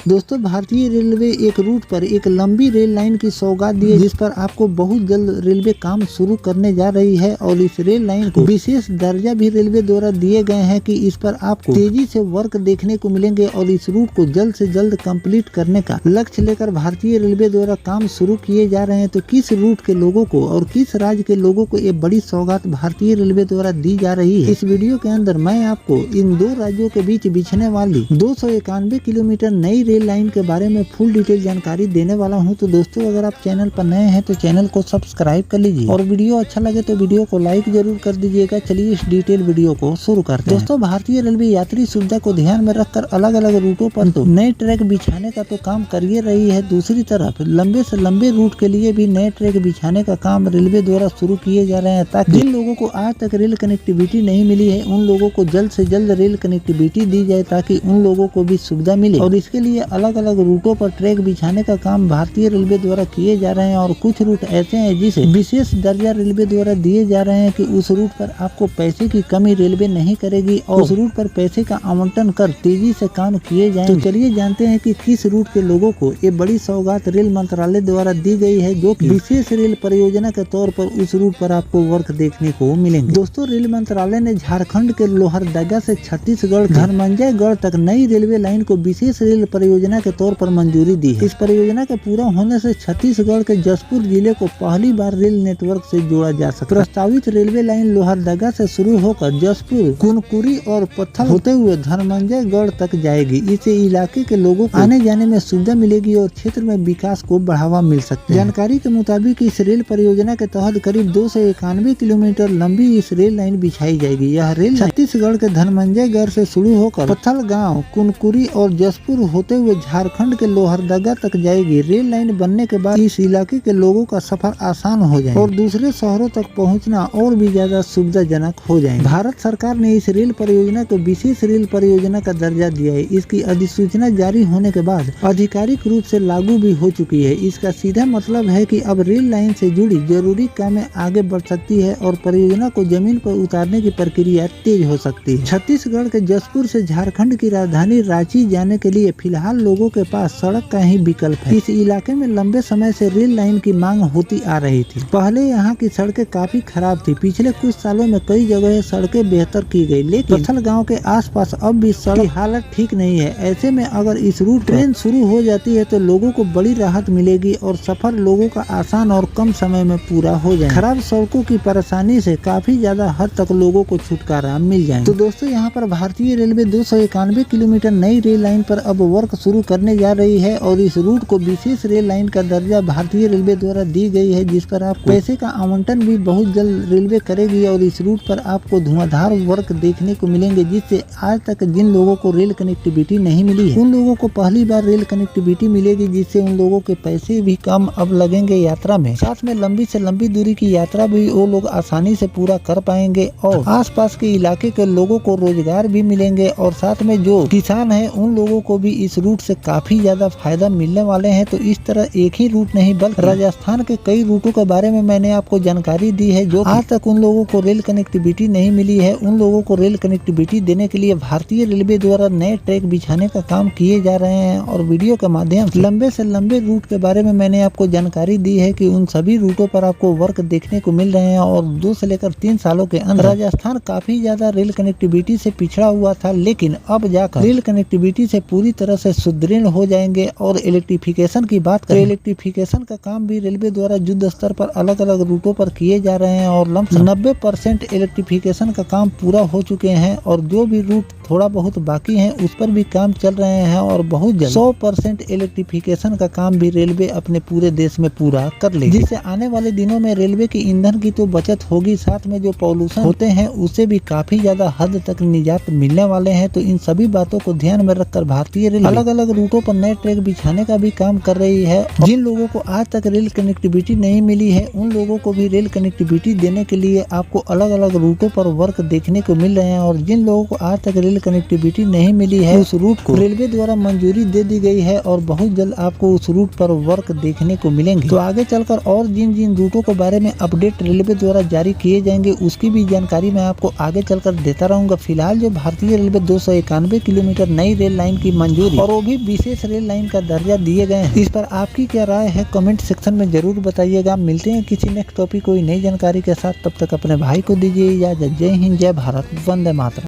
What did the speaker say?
दोस्तों भारतीय रेलवे एक रूट पर एक लंबी रेल लाइन की सौगात दी है, जिस पर आपको बहुत जल्द रेलवे काम शुरू करने जा रही है और इस रेल लाइन को विशेष दर्जा भी रेलवे द्वारा दिए गए हैं कि इस पर आपको तेजी से वर्क देखने को मिलेंगे और इस रूट को जल्द से जल्द कंप्लीट करने का लक्ष्य लेकर भारतीय रेलवे द्वारा काम शुरू किए जा रहे हैं। तो किस रूट के लोगों को और किस राज्य के लोगों को ये बड़ी सौगात भारतीय रेलवे द्वारा दी जा रही है, इस वीडियो के अंदर मैं आपको इन दो राज्यों के बीच बिछने वाली 291 किलोमीटर नई रेल लाइन के बारे में फुल डिटेल जानकारी देने वाला हूं। तो दोस्तों अगर आप चैनल पर नए हैं तो चैनल को सब्सक्राइब कर लीजिए और वीडियो अच्छा लगे तो वीडियो को लाइक जरूर कर दीजिएगा। चलिए इस डिटेल वीडियो को शुरू करते हैं। दोस्तों भारतीय रेलवे यात्री सुविधा को ध्यान में रखकर अलग अलग रूटों पर तो नए ट्रैक बिछाने का तो काम कर ही रही है, दूसरी तरफ लंबे से लंबे रूट के लिए भी नए ट्रैक बिछाने का काम रेलवे द्वारा शुरू किए जा रहे हैं, ताकि जिन लोगों को आज तक रेल कनेक्टिविटी नहीं मिली है उन लोगों को जल्द से जल्द रेल कनेक्टिविटी दी जाए, ताकि उन लोगों को भी सुविधा मिले। और इसके लिए अलग अलग रूटों पर ट्रैक बिछाने का काम भारतीय रेलवे द्वारा किए जा रहे हैं और कुछ रूट ऐसे हैं जिसे विशेष दर्जा रेलवे द्वारा दिए जा रहे हैं कि उस रूट पर आपको पैसे की कमी रेलवे नहीं करेगी और उस रूट पर पैसे का आवंटन कर तेजी से काम किए जाएंगे। तो चलिए जानते हैं कि किस रूट के लोगों को ये बड़ी सौगात रेल मंत्रालय द्वारा दी गई है, जो कि विशेष रेल परियोजना के तौर पर उस रूट पर आपको वर्क देखने को मिलेंगे। दोस्तों रेल मंत्रालय ने झारखंड के लोहरदगा से छत्तीसगढ़ धर्मंजयगढ़ तक नई रेलवे लाइन को विशेष रेल परियोजना के तौर पर मंजूरी दी है। इस परियोजना के पूरा होने से छत्तीसगढ़ के जसपुर जिले को पहली बार रेल नेटवर्क से जोड़ा जा सकता है। प्रस्तावित रेलवे लाइन लोहरदगा से शुरू होकर जसपुर, कुनकुरी और पत्थल होते हुए धर्मंजयगढ़ तक जाएगी। इससे इलाके के लोगों को आने जाने में सुविधा मिलेगी और क्षेत्र में विकास को बढ़ावा मिल सकता है। जानकारी के मुताबिक इस रेल परियोजना के तहत करीब 291 किलोमीटर लंबी इस रेल लाइन बिछाई जाएगी। यह रेल छत्तीसगढ़ के धर्मंजयगढ़ से शुरू होकर पत्थल गाँव, कुनकुरी और जसपुर होते हुए झारखंड के लोहरदगा तक जाएगी। रेल लाइन बनने के बाद इस इलाके के लोगों का सफर आसान हो जाएगा और दूसरे शहरों तक पहुंचना और भी ज्यादा सुविधाजनक हो जाएगा। भारत सरकार ने इस रेल परियोजना को विशेष रेल परियोजना का दर्जा दिया है। इसकी अधिसूचना जारी होने के बाद आधिकारिक रूप से लागू भी हो चुकी है। इसका सीधा मतलब है कि अब रेल लाइन से जुड़ी जरूरी कामें आगे बढ़ सकती है और परियोजना को जमीन पर उतारने की प्रक्रिया तेज हो सकती है। छत्तीसगढ़ के जसपुर से झारखंड की राजधानी रांची जाने के लिए फिलहाल लोगों के पास सड़क का ही विकल्प है। इस इलाके में लंबे समय से रेल लाइन की मांग होती आ रही थी। पहले यहाँ की सड़कें काफी खराब थी। पिछले कुछ सालों में कई जगह सड़कें बेहतर की गई, लेकिन पत्थल गांव के आसपास अब भी सड़क की हालत ठीक नहीं है। ऐसे में अगर इस रूट ट्रेन शुरू हो जाती है तो लोगों को बड़ी राहत मिलेगी और सफर लोगों का आसान और कम समय में पूरा हो जाए। खराब सड़कों की परेशानी से काफी ज्यादा हद तक लोगों को छुटकारा मिल जाए। तो दोस्तों यहाँ पर भारतीय रेलवे 291 किलोमीटर नई रेल लाइन पर अब वर्क शुरू करने जा रही है और इस रूट को विशेष रेल लाइन का दर्जा भारतीय रेलवे द्वारा दी गई है, जिस पर आपको पैसे का आवंटन भी बहुत जल्द रेलवे करेगी और इस रूट पर आपको धुआंधार वर्क देखने को मिलेंगे, जिससे आज तक जिन लोगों को रेल कनेक्टिविटी नहीं मिली है उन लोगों को पहली बार रेल कनेक्टिविटी मिलेगी, जिससे उन लोगों के पैसे भी कम अब लगेंगे यात्रा में। साथ में लंबी से लंबी दूरी की यात्रा भी वो लोग आसानी से पूरा कर पाएंगे और आसपास के इलाके के लोगों को रोजगार भी मिलेंगे और साथ में जो किसान है उन लोगों को भी इस रूट से काफी ज्यादा फायदा मिलने वाले हैं। तो इस तरह एक ही रूट नहीं बल्कि राजस्थान के कई रूटों के बारे में मैंने आपको जानकारी दी है, जो आज तक उन लोगों को रेल कनेक्टिविटी नहीं मिली है। उन लोगों को रेल कनेक्टिविटी देने के लिए भारतीय रेलवे द्वारा नए ट्रैक बिछाने का काम किए जा रहे हैं और वीडियो के माध्यम से लंबे से लंबे रूट के बारे में मैंने आपको जानकारी दी है कि उन सभी रूटों पर आपको वर्क देखने को मिल रहे हैं। और 2 से लेकर 3 सालों के अंदर राजस्थान काफी ज्यादा रेल कनेक्टिविटी से पिछड़ा हुआ था, लेकिन अब जाकर रेल कनेक्टिविटी से पूरी तरह से सुदृढ़ हो जाएंगे। और इलेक्ट्रिफिकेशन की बात करें, इलेक्ट्रिफिकेशन का काम भी रेलवे द्वारा युद्ध स्तर पर अलग अलग रूटों पर किए जा रहे हैं और लगभग 90% इलेक्ट्रिफिकेशन का काम पूरा हो चुके हैं और जो भी रूट थोड़ा बहुत बाकी हैं उस पर भी काम चल रहे हैं और बहुत जल्द 100% इलेक्ट्रिफिकेशन का काम भी रेलवे अपने पूरे देश में पूरा कर लेगी, जिससे आने वाले दिनों में रेलवे की ईंधन की तो बचत होगी, साथ में जो पॉल्यूशन होते हैं उससे भी काफी ज्यादा हद तक निजात मिलने वाले हैं। तो इन सभी बातों को ध्यान में रखकर भारतीय रेल अलग अलग रूटों पर नए ट्रैक बिछाने का भी काम कर रही है। जिन लोगों को आज तक रेल कनेक्टिविटी नहीं मिली है उन लोगों को भी रेल कनेक्टिविटी देने के लिए आपको अलग अलग रूटों पर वर्क देखने को मिल रहे हैं और जिन लोगों को आज तक रेल कनेक्टिविटी नहीं मिली है उस रूट को रेलवे द्वारा मंजूरी दे दी गई है और बहुत जल्द आपको उस रूट पर वर्क देखने को मिलेंगे। तो आगे चलकर और जिन जिन रूटों के बारे में अपडेट रेलवे द्वारा जारी किए जाएंगे उसकी भी जानकारी मैं आपको आगे चलकर देता रहूंगा। फिलहाल जो भारतीय रेलवे 291 किलोमीटर नई रेल लाइन की मंजूरी और को भी विशेष रेल लाइन का दर्जा दिए गए हैं। इस पर आपकी क्या राय है कमेंट सेक्शन में जरूर बताइएगा। मिलते हैं किसी नेक्स्ट टॉपिक कोई नई जानकारी के साथ, तब तक अपने भाई को दीजिए इजाजत। जय हिंद, जय भारत, वंदे मातरम।